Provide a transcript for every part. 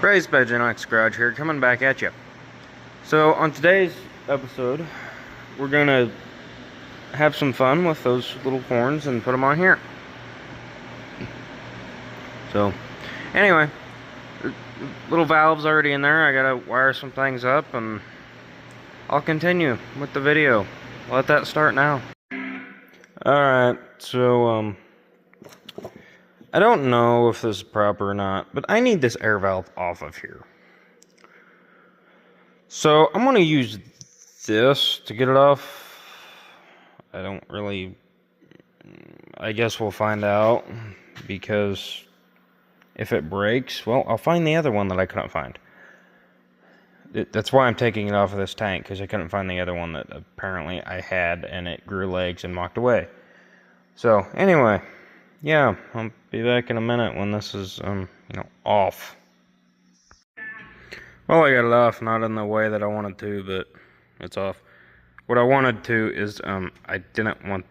Raised by Gen X Garage here, coming back at you. So, on today's episode, we're gonna have some fun with those little horns and put them on here. So, anyway, little valves already in there. I gotta wire some things up, and I'll continue with the video. Let that start now. Alright, so, I don't know if this is proper or not, but I need this air valve off of here. So I'm going to use this to get it off. I guess we'll find out, because if it breaks, well, I'll find the other one that I couldn't find. That's why I'm taking it off of this tank, because I couldn't find the other one that apparently I had, and it grew legs and walked away. So, anyway. Yeah, I'll be back in a minute when this is, off. Well, I got it off, not in the way that I wanted to, but it's off. What I wanted to is, I didn't want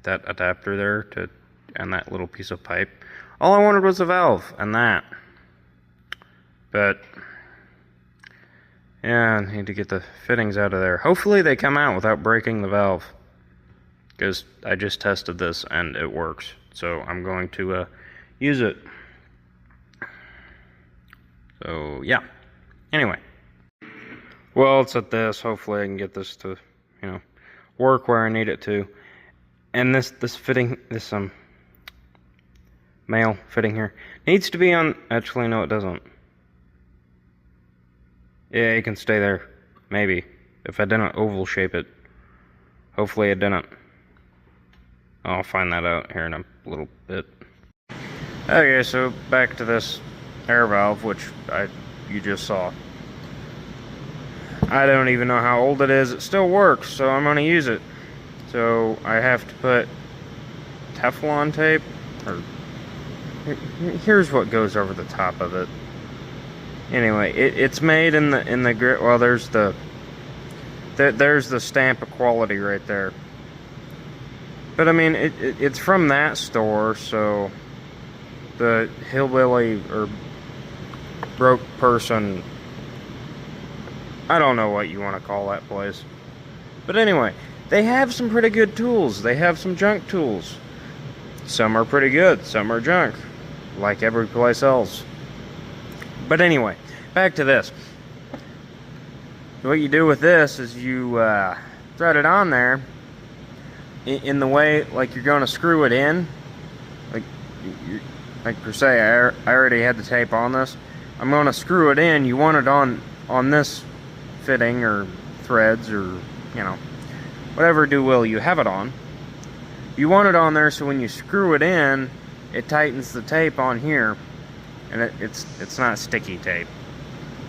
that adapter there and that little piece of pipe. All I wanted was a valve, and that. But, yeah, I need to get the fittings out of there. Hopefully they come out without breaking the valve, because I just tested this and it works. So I'm going to use it. So yeah. Anyway. Well, it's at this. Hopefully I can get this to, work where I need it to. And this fitting, this male fitting here needs to be on. Actually, no, it doesn't. Yeah, it can stay there. Maybe if I didn't oval shape it. Hopefully it didn't. I'll find that out here in a little bit. Okay, so back to this air valve, which you just saw. I don't even know how old it is. It still works, so I'm going to use it. So I have to put Teflon tape, or here's what goes over the top of it. Anyway, it's made in the grit. Well, there's the stamp of quality right there. But I mean, it's from that store, so the hillbilly or broke person, I don't know what you want to call that place. But anyway, they have some pretty good tools. They have some junk tools. Some are pretty good, some are junk, like every place else. But anyway, back to this. What you do with this is you thread it on there in the way, like you're going to screw it in, like per se, I already had the tape on this. I'm going to screw it in. You want it on this fitting or threads, or whatever you have it on. You want it on there so when you screw it in, it tightens the tape on here, and it's not sticky tape.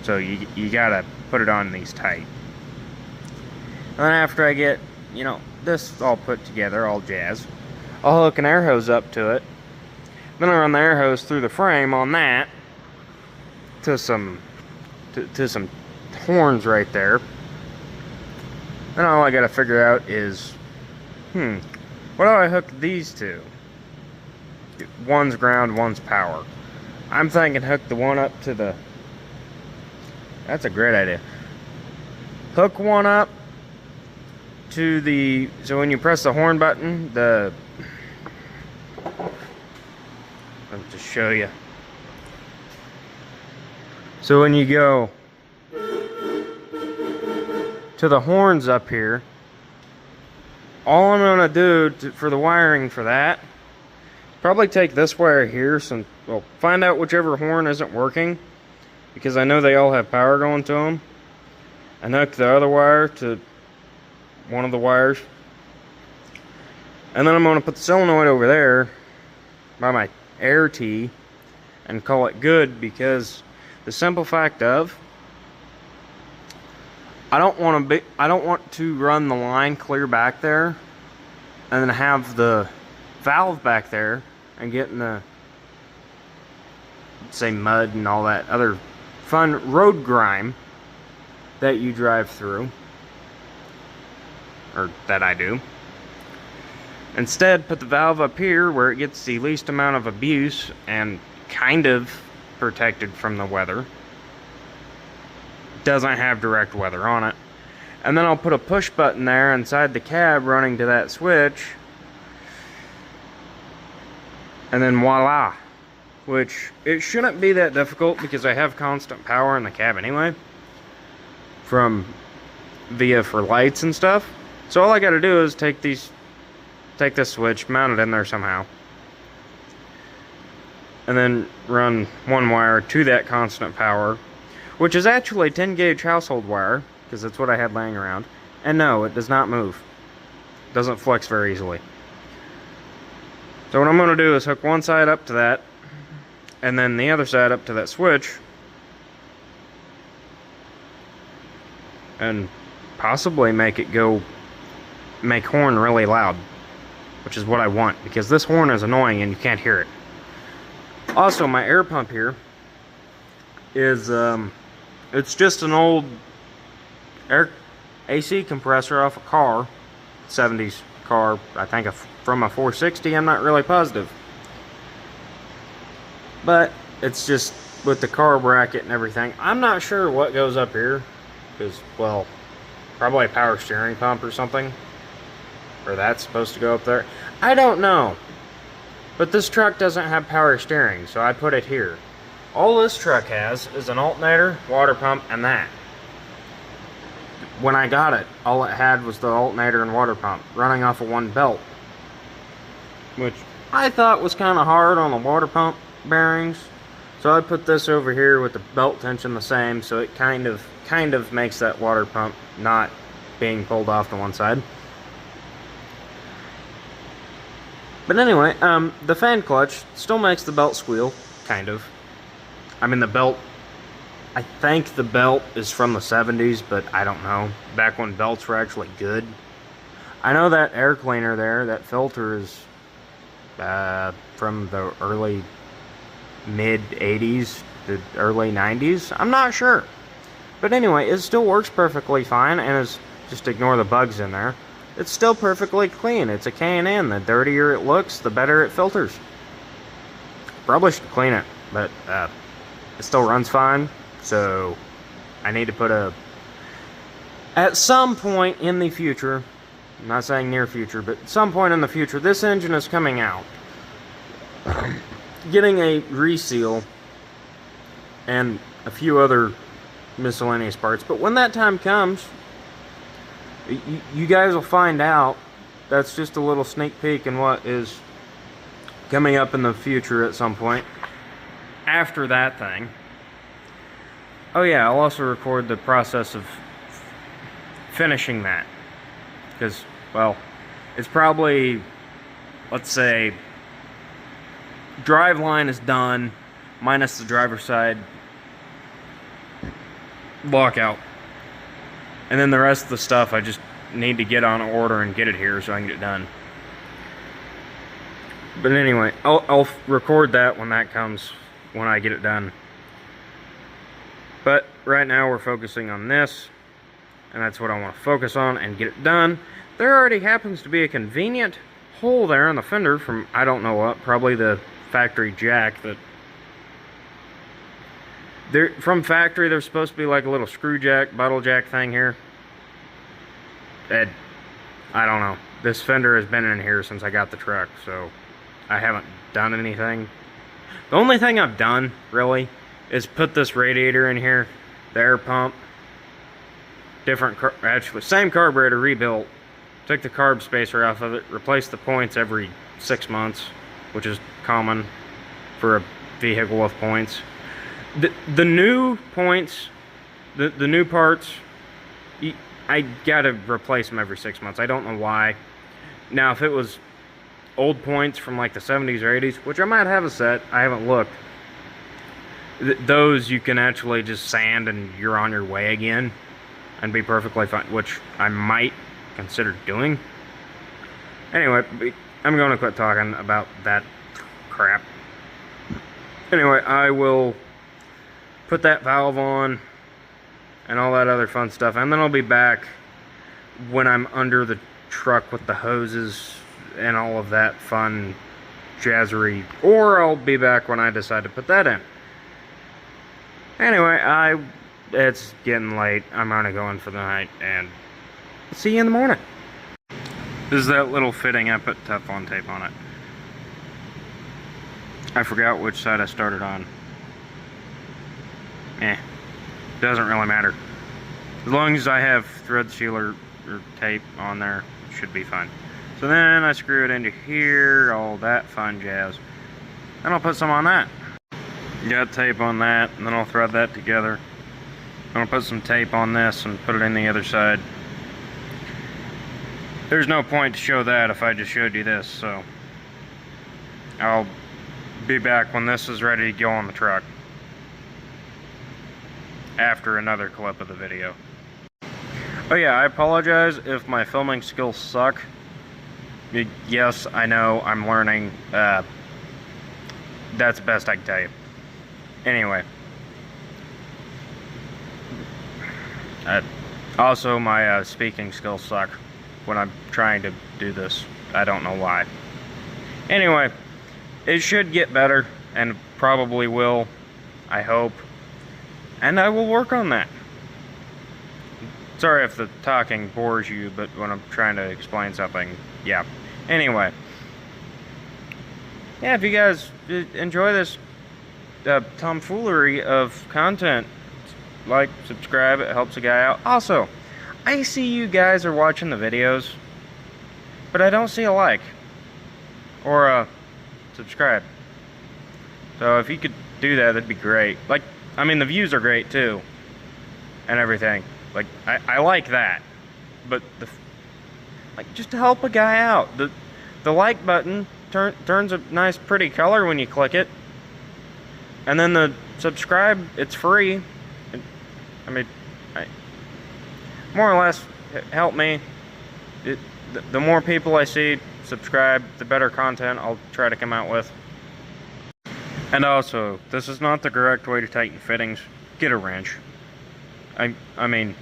So you gotta put it on these tight. And then after I get this all put together, all jazz, I'll hook an air hose up to it. Then I run the air hose through the frame on that to some horns right there. Then all I gotta figure out is, what do I hook these to? One's ground, one's power. I'm thinking hook the one up to the. That's a great idea. Hook one up to the, so when you press the horn button, let me just show you. So when you go to the horns up here, all I'm gonna do for the wiring for that, probably take this wire here, find out whichever horn isn't working, because I know they all have power going to them, and hook the other wire to one of the wires, and then I'm going to put the solenoid over there by my air tee and call it good, because the simple fact of, I don't want to run the line clear back there and then have the valve back there and get in the, say, mud and all that other fun road grime that you drive through, or that I do. Instead, put the valve up here where it gets the least amount of abuse and kind of protected from the weather. Doesn't have direct weather on it. And then I'll put a push button there inside the cab running to that switch. And then voila. Which, it shouldn't be that difficult because I have constant power in the cab anyway. Via for lights and stuff. So all I gotta do is take this switch, mount it in there somehow. And then run one wire to that constant power. Which is actually 10 gauge household wire. Because that's what I had laying around. And no, it does not move. It doesn't flex very easily. So what I'm going to do is hook one side up to that, and then the other side up to that switch, and possibly make horn really loud, which is what I want, because this horn is annoying and you can't hear it. Also, my air pump here is, it's just an old AC compressor off a car, 70s car, I think from a 460, I'm not really positive. But it's just with the car bracket and everything. I'm not sure what goes up here, because, well, probably a power steering pump or something. Or that's supposed to go up there. I don't know. But this truck doesn't have power steering, so I put it here. All this truck has is an alternator, water pump, and that. When I got it, all it had was the alternator and water pump running off of one belt, which I thought was kind of hard on the water pump bearings. So I put this over here with the belt tension the same, so it kind of makes that water pump not being pulled off to one side. But anyway, the fan clutch still makes the belt squeal, kind of. I mean, the belt, I think the belt is from the 70s, but I don't know. Back when belts were actually good. I know that air cleaner there, that filter is from the early mid-80s to early 90s. I'm not sure. But anyway, it still works perfectly fine, and just ignore the bugs in there. It's still perfectly clean. It's a K&N. The dirtier it looks, the better it filters. Probably should clean it, but it still runs fine. So, I need to put at some point in the future, I'm not saying near future, but at some point in the future, this engine is coming out. Getting a reseal and a few other miscellaneous parts. But when that time comes, you guys will find out. That's just a little sneak peek in what is coming up in the future at some point. After that thing. Oh yeah, I'll also record the process of finishing that. Because, well, it's probably, let's say, drive line is done, minus the driver's side lockout. And then the rest of the stuff I just need to get on order and get it here so I can get it done. But anyway, I'll record that when that comes, when I get it done. But right now we're focusing on this, and that's what I want to focus on and get it done. There already happens to be a convenient hole there in the fender from, I don't know what, probably the factory jack that... From factory, there's supposed to be like a little screw jack, bottle jack thing here. I don't know. This fender has been in here since I got the truck, so I haven't done anything. The only thing I've done, really, is put this radiator in here, the air pump, actually, same carburetor rebuilt, took the carb spacer off of it, replaced the points every 6 months, which is common for a vehicle with points. The new points, the new parts, I gotta replace them every 6 months. I don't know why. Now, if it was old points from like the 70s or 80s, which I might have a set, I haven't looked. Those you can actually just sand and you're on your way again and be perfectly fine, which I might consider doing. Anyway, I'm going to quit talking about that crap. Anyway, I will put that valve on and all that other fun stuff, and then I'll be back when I'm under the truck with the hoses and all of that fun jazzery, or I'll be back when I decide to put that in. Anyway, it's getting late. I'm gonna go in for the night, and see you in the morning. This is that little fitting. I put Teflon tape on it. I forgot which side I started on. Doesn't really matter. As long as I have thread sealer or tape on there, it should be fine. So then I screw it into here, all that fun jazz. Then I'll put some on that. Got tape on that, and then I'll thread that together. I'm gonna put some tape on this and put it in the other side. There's no point to show that if I just showed you this, so I'll be back when this is ready to go on the truck after another clip of the video. Oh yeah, I apologize if my filming skills suck. Yes, I know, I'm learning. That's the best I can tell you. Anyway. Also, my speaking skills suck when I'm trying to do this. I don't know why. Anyway, it should get better, and probably will, I hope. And I will work on that. Sorry if the talking bores you, but when I'm trying to explain something, yeah. Anyway. Yeah, if you guys enjoy this tomfoolery of content, like, subscribe, it helps a guy out. Also, I see you guys are watching the videos, but I don't see a like or a subscribe. So if you could do that, that'd be great. Like, I mean, the views are great too, and everything. Like, I like that, but like, just to help a guy out, the like button turns a nice, pretty color when you click it, and then the subscribe, it's free. I mean, more or less help me. The more people I see subscribe, the better content I'll try to come out with. And also, this is not the correct way to tighten fittings. Get a wrench. I mean,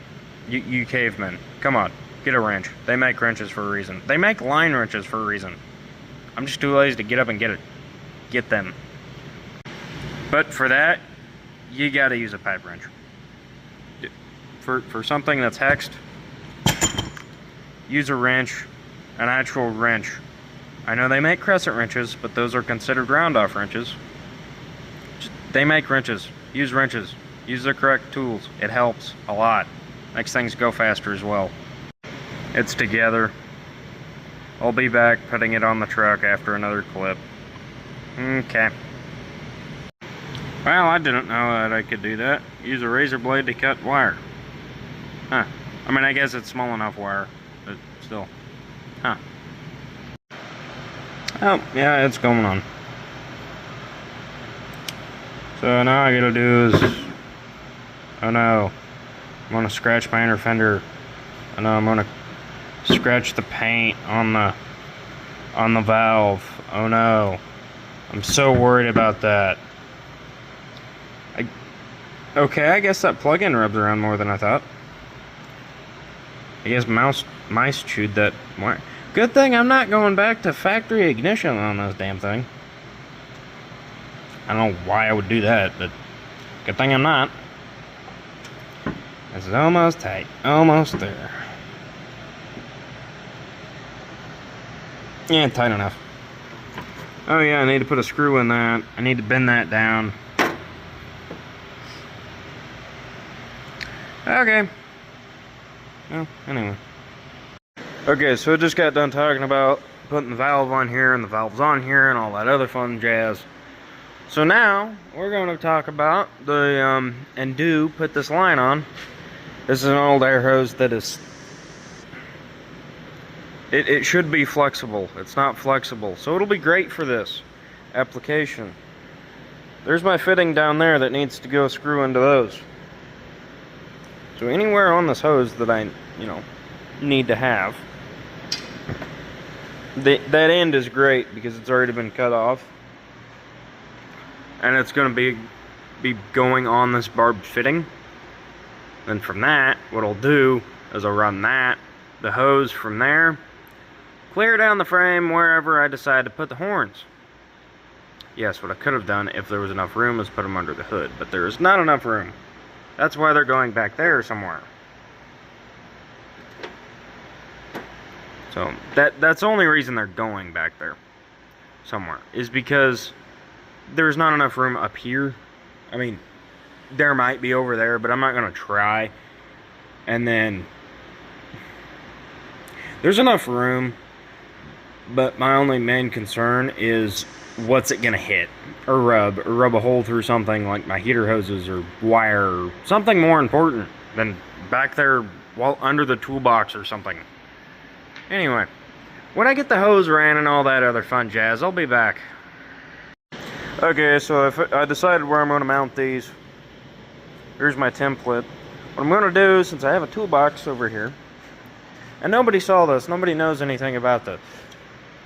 you cavemen, come on, get a wrench. They make wrenches for a reason. They make line wrenches for a reason. I'm just too lazy to get up and get them. But for that, you gotta use a pipe wrench. For something that's hexed, use a wrench, an actual wrench. I know they make crescent wrenches, but those are considered round-off wrenches. They make wrenches. Use wrenches. Use the correct tools. It helps a lot. Makes things go faster as well. It's together. I'll be back putting it on the truck after another clip. Okay. Well, I didn't know that I could do that. Use a razor blade to cut wire. Huh. I mean, I guess it's small enough wire, but still. Huh. Oh, yeah, it's going on. So now I gotta do is... Oh no. I'm gonna scratch my inner fender. Oh no, I'm gonna scratch the paint on the valve. Oh no. I'm so worried about that. Okay, I guess that plug-in rubs around more than I thought. I guess mice chewed that wire. Good thing I'm not going back to factory ignition on this damn thing. I don't know why I would do that, but good thing I'm not. This is almost tight. Almost there. Yeah, tight enough. Oh yeah, I need to put a screw in that. I need to bend that down. Okay. Well, anyway. Okay, so I just got done talking about putting the valve on here and the valves on here and all that other fun jazz. So now, we're going to talk about the, and do put this line on. This is an old air hose that is, it should be flexible. It's not flexible. So it'll be great for this application. There's my fitting down there that needs to go screw into those. So anywhere on this hose that I, need to have, that end is great because it's already been cut off. And it's going to be going on this barbed fitting. Then from that, what I'll do is I'll run the hose from there, clear down the frame wherever I decide to put the horns. yes, what I could have done if there was enough room is put them under the hood, but there is not enough room. That's why they're going back there somewhere. So that's the only reason they're going back there somewhere, is because there's not enough room up here. I mean, there might be over there, but I'm not going to try. And then there's enough room, but my only main concern is what's it going to hit or rub a hole through something like my heater hoses or wire or something more important than back there while under the toolbox or something. Anyway, when I get the hose ran and all that other fun jazz, I'll be back. Okay, so I decided where I'm going to mount these. Here's my template. What I'm going to do, since I have a toolbox over here, and nobody saw this, nobody knows anything about this.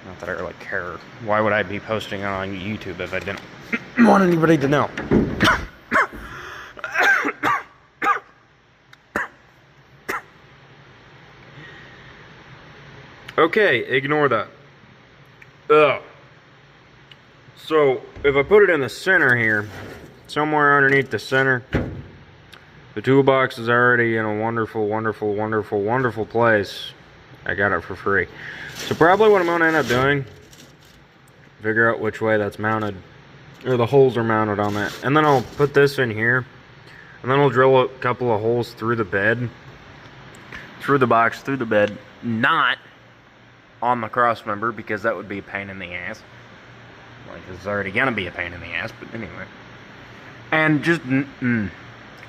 Not that I really care. Why would I be posting it on YouTube if I didn't want anybody to know? Okay, ignore that. So, if I put it in the center here, somewhere underneath the center, the toolbox is already in a wonderful, wonderful, wonderful, wonderful place. I got it for free. So probably what I'm going to end up doing, figure out which way that's mounted, or the holes are mounted on that. And then I'll put this in here, and then I'll drill a couple of holes through the bed, through the box, through the bed, not on the cross member, because that would be a pain in the ass. Like, it's already going to be a pain in the ass, but anyway. And just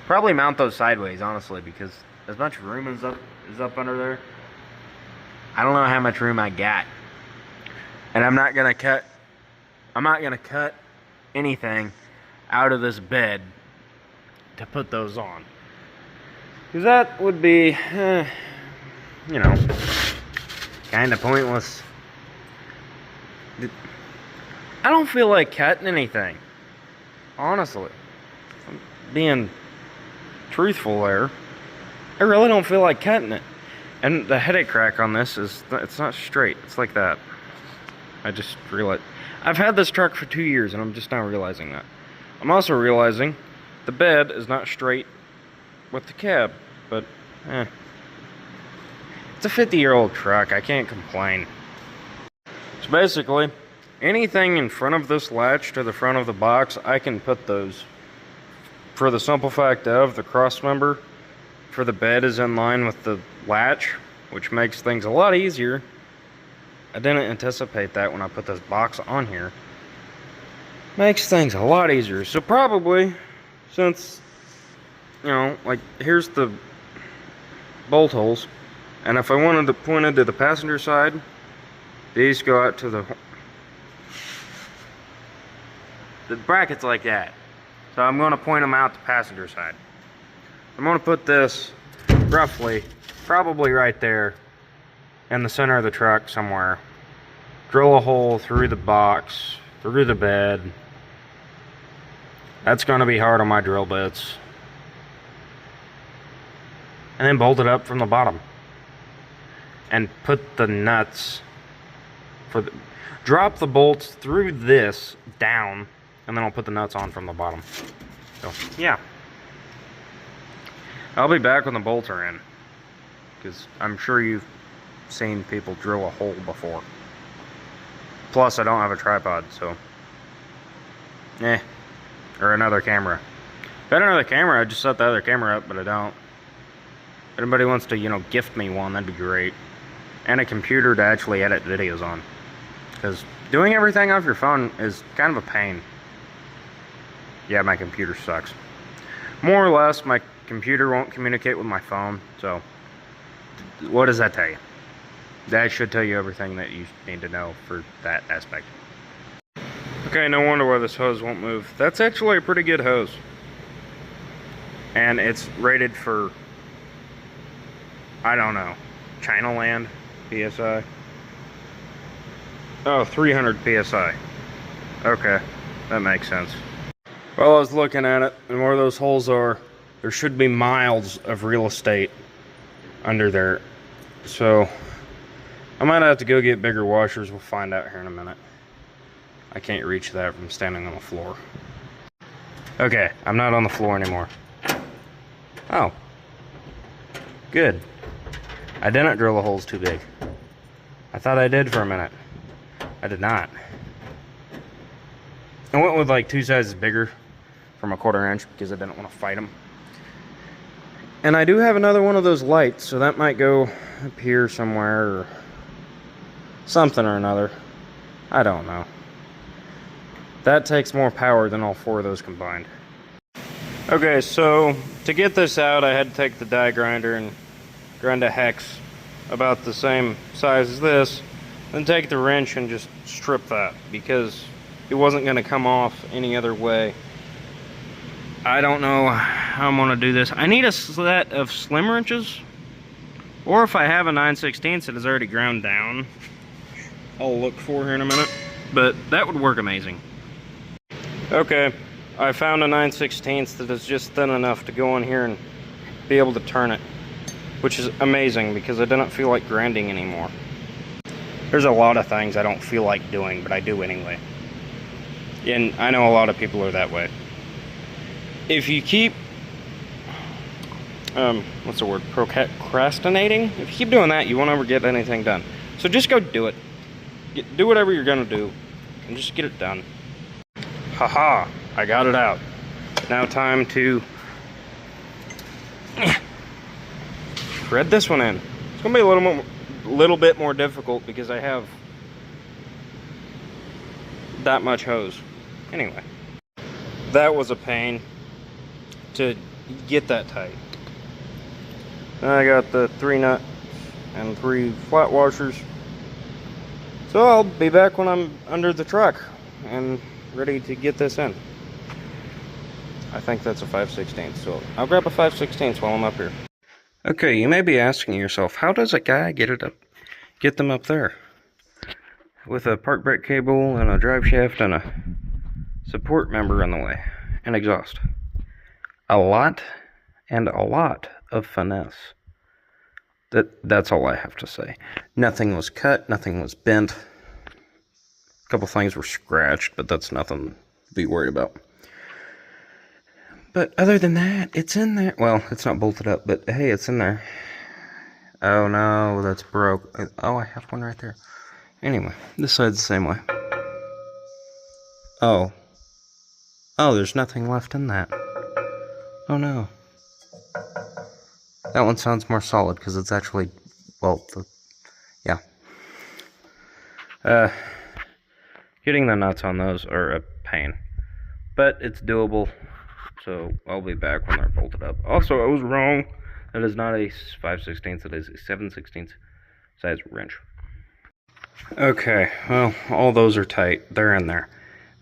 probably mount those sideways, honestly, because as much room is up under there, I don't know how much room I got. And I'm not going to cut anything out of this bed to put those on. Because that would be, you know, kind of pointless. I don't feel like cutting anything. Honestly. I'm being truthful there. I really don't feel like cutting it. And the headache crack on this is, it's not straight. It's like that. I just realized. I've had this truck for 2 years and I'm just now realizing that. I'm also realizing the bed is not straight with the cab. But, it's a 50-year-old truck. I can't complain. So basically, anything in front of this latch to the front of the box, I can put those. For the simple fact of the cross member for the bed is in line with the latch, which makes things a lot easier. I didn't anticipate that when I put this box on here. Makes things a lot easier. So probably, since, you know, like, here's the bolt holes, and if I wanted to point it to the passenger side, these go out to the brackets like that. So I'm going to point them out the passenger side. I'm going to put this roughly, probably right there in the center of the truck somewhere. Drill a hole through the box, through the bed. That's going to be hard on my drill bits. And then bolt it up from the bottom. And put the nuts for the... Drop the bolts through this down, and then I'll put the nuts on from the bottom. So, yeah. I'll be back when the bolts are in, because I'm sure you've seen people drill a hole before. Plus, I don't have a tripod, so... Or another camera. If I had another camera, I'd just set the other camera up, but I don't. If anybody wants to, you know, gift me one, that'd be great. And a computer to actually edit videos on. Because doing everything off your phone is kind of a pain. Yeah, my computer sucks. More or less, my computer won't communicate with my phone, so what does that tell you? That should tell you everything that you need to know for that aspect. Okay, no wonder why this hose won't move. That's actually a pretty good hose. And it's rated for, I don't know, Chinaland PSI. Oh, 300 PSI. Okay, that makes sense. Well, I was looking at it, and where those holes are, there should be miles of real estate under there. So, I might have to go get bigger washers. We'll find out here in a minute. I can't reach that from standing on the floor. Okay, I'm not on the floor anymore. Oh. Good. I didn't drill the holes too big. I thought I did for a minute. I did not. I went with like 2 sizes bigger from a 1/4 inch because I didn't want to fight them. And I do have another one of those lights, so that might go up here somewhere or something or another. I don't know. That takes more power than all 4 of those combined. Okay, so to get this out, I had to take the die grinder and grind a hex about the same size as this, then take the wrench and just strip that because it wasn't going to come off any other way. I don't know how I'm going to do this. I need a set of slim wrenches, or if I have a 9/16 that is already ground down, I'll look for here in a minute, but that would work amazing. Okay, I found a 9/16 that is just thin enough to go in here and be able to turn it, which is amazing because I didn't feel like grinding anymore. There's a lot of things I don't feel like doing, but I do anyway. And I know a lot of people are that way. If you keep, what's the word, procrastinating? If you keep doing that, you won't ever get anything done. So just go do it. Do whatever you're gonna do, and just get it done. Haha, I got it out. Now time to thread this one in. It's gonna be a little bit more difficult because I have that much hose. Anyway, that was a pain to get that tight. Then I got the 3 nuts and 3 flat washers. So I'll be back when I'm under the truck and ready to get this in. I think that's a 5/16, so I'll grab a 5/16 while I'm up here. Okay, you may be asking yourself, how does a guy get them up there? With a park brake cable and a drive shaft and a support member in the way, and exhaust. A lot of finesse. That's all I have to say. Nothing was cut, nothing was bent. A couple things were scratched, but that's nothing to be worried about. But other than that, it's in there. Well, it's not bolted up, but hey, it's in there. Oh no, that's broke. Oh, I have one right there. Anyway, this side's the same way. Oh, there's nothing left in that. Oh no. That one sounds more solid because it's actually, well, yeah. Getting the nuts on those are a pain, but it's doable. So I'll be back when they're bolted up. Also, I was wrong. That is not a 5/16. It is a 7/16 size wrench. Okay, well, all those are tight. They're in there.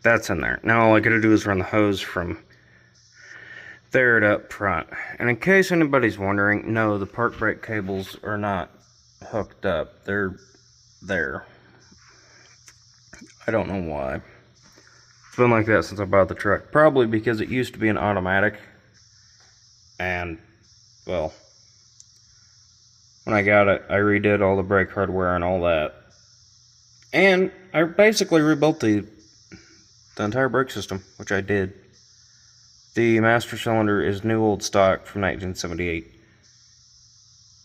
That's in there. Now all I gotta do is run the hose from there to up front. And in case anybody's wondering, no, the park brake cables are not hooked up. They're there. I don't know why. It's been like that since I bought the truck. Probably because it used to be an automatic. And, well, when I got it, I redid all the brake hardware and all that. And I basically rebuilt the entire brake system, which I did. The master cylinder is new old stock from 1978.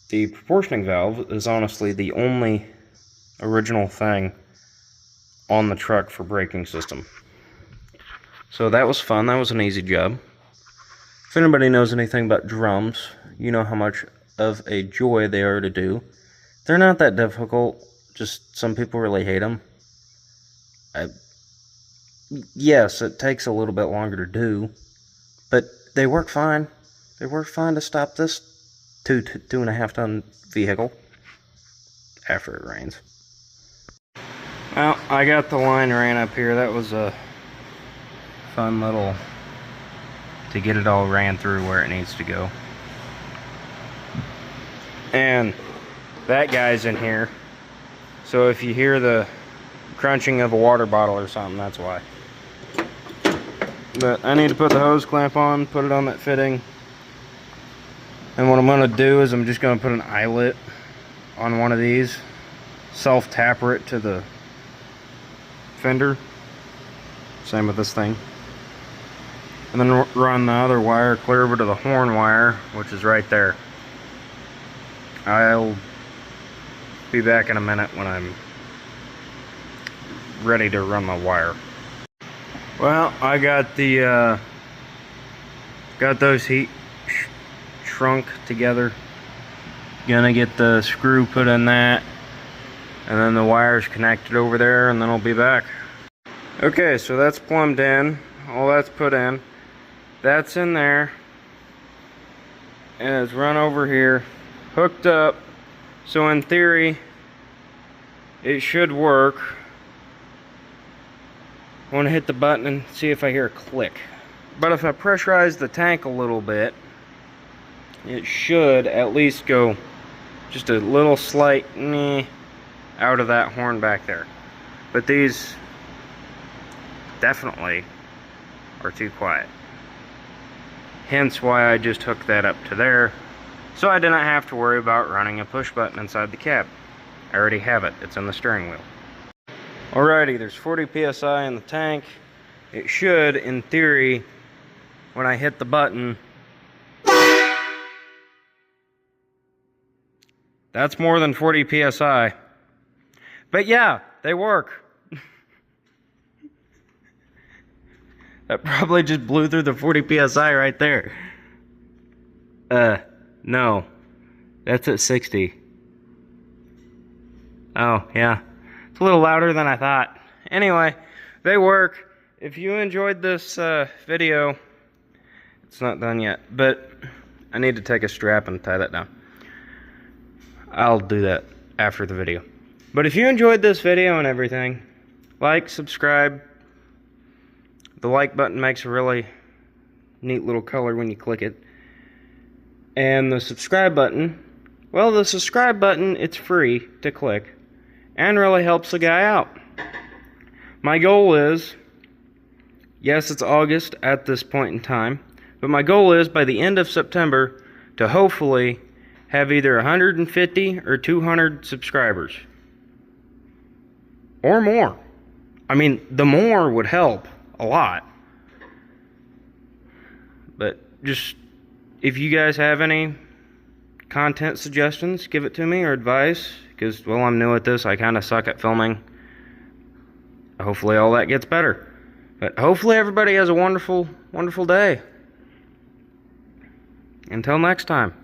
The proportioning valve is honestly the only original thing on the truck for braking system. So that was fun. That was an easy job. If anybody knows anything about drums, you know how much of a joy they are to do. They're not that difficult, just some people really hate them. Yes, it takes a little bit longer to do, but they work fine. They work fine to stop this 2.5 ton vehicle after it rains. Well, I got the line ran up here. That was a fun little, to get it all ran through where it needs to go. And that guy's in here, so if you hear the crunching of a water bottle or something, that's why. But I need to put the hose clamp on, put it on that fitting. And what I'm going to do is I'm just going to put an eyelet on one of these, self-tapper it to the fender, Same with this thing. And then run the other wire clear over to the horn wire, which is right there. I'll be back in a minute when I'm ready to run the wire. Well, I got the got those heat shrunk together. Gonna get the screw put in that, and then the wires connected over there, and then I'll be back. Okay, so that's plumbed in. All that's put in. That's in there. And it's run over here, hooked up. So in theory, it should work. I want to hit the button and see if I hear a click. But if I pressurize the tank a little bit, it should at least go just a little slight out of that horn back there. But these definitely are too quiet. Hence why I just hooked that up to there, so I didn't have to worry about running a push button inside the cab. I already have it. It's in the steering wheel. Alrighty, there's 40 psi in the tank. It should, in theory, when I hit the button, that's more than 40 psi. But yeah, they work. That probably just blew through the 40 psi right there. No. That's at 60. Oh, yeah. It's a little louder than I thought. Anyway, they work. If you enjoyed this video, it's not done yet, but I need to take a strap and tie that down. I'll do that after the video. But if you enjoyed this video and everything, like, subscribe. The like button makes a really neat little color when you click it. And the subscribe button, well, the subscribe button, it's free to click and really helps the guy out. My goal is, yes, it's August at this point in time, but my goal is by the end of September to hopefully have either 150 or 200 subscribers. Or more. I mean, the more would help a lot. But just, if you guys have any content suggestions, give it to me, or advice, because, well, I'm new at this. I kind of suck at filming. Hopefully all that gets better. But hopefully everybody has a wonderful, wonderful day. Until next time.